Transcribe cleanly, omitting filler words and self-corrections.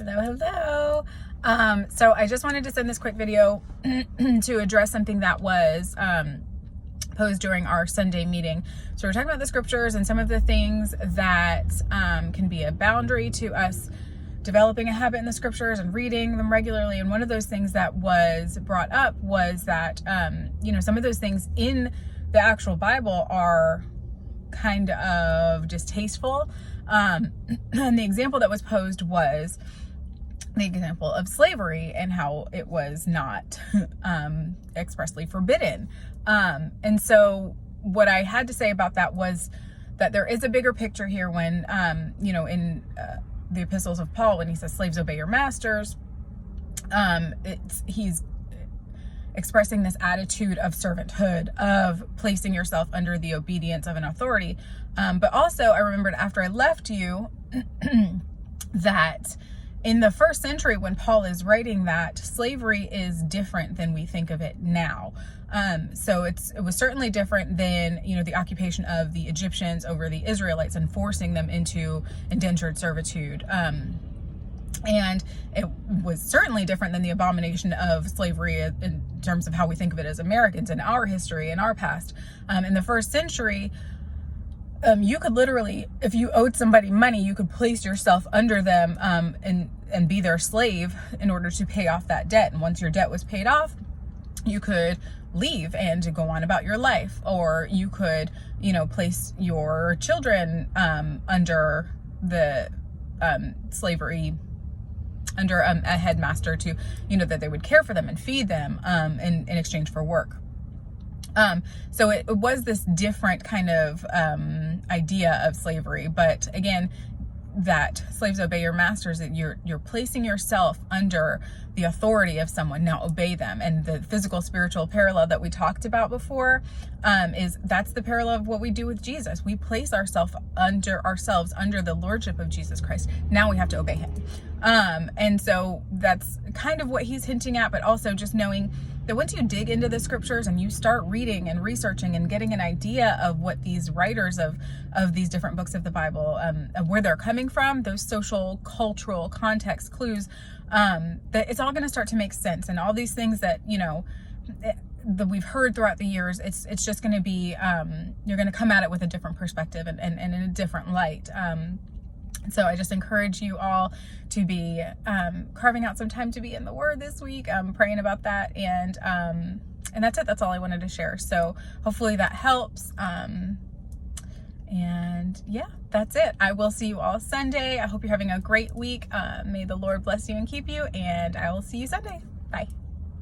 Hello. So I just wanted to send this quick video to address something that was posed during our Sunday meeting. So we're talking about the scriptures and some of the things that can be a boundary to us developing a habit in the scriptures and reading them regularly. And one of those things that was brought up was that, some of those things in the actual Bible are kind of distasteful. And the example that was posed was the example of slavery and how it was not expressly forbidden. And so what I had to say about that was that there is a bigger picture here when, in the epistles of Paul, when he says slaves obey your masters, he's expressing this attitude of servanthood, of placing yourself under the obedience of an authority. But also I remembered after I left you that in the first century, when Paul is writing that, slavery is different than we think of it now. So it was certainly different than, the occupation of the Egyptians over the Israelites and forcing them into indentured servitude. And it was certainly different than the abomination of slavery in terms of how we think of it as Americans in our history and our past. In the first century, you could literally, if you owed somebody money, you could place yourself under them and be their slave in order to pay off that debt. And once your debt was paid off, you could leave and go on about your life, or you could, place your children under the slavery, under a headmaster to, that they would care for them and feed them in exchange for work. So it was this different kind of idea of slavery. But again, that slaves obey your masters, that you're placing yourself under the authority of someone. Now obey them. And the physical spiritual parallel that we talked about before that's the parallel of what we do with Jesus. We place ourselves under the lordship of Jesus Christ. Now we have to obey him. And so that's kind of what he's hinting at, but also just knowing that once you dig into the scriptures and you start reading and researching and getting an idea of what these writers of these different books of the Bible, of where they're coming from, those social, cultural context clues, that it's all going to start to make sense. And all these things that, that we've heard throughout the years, it's just going to be, you're going to come at it with a different perspective and in a different light. So I just encourage you all to be carving out some time to be in the Word this week, praying about that, and that's it. That's all I wanted to share. So hopefully that helps. And yeah, that's it. I will see you all Sunday. I hope you're having a great week. May the Lord bless you and keep you, and I will see you Sunday. Bye.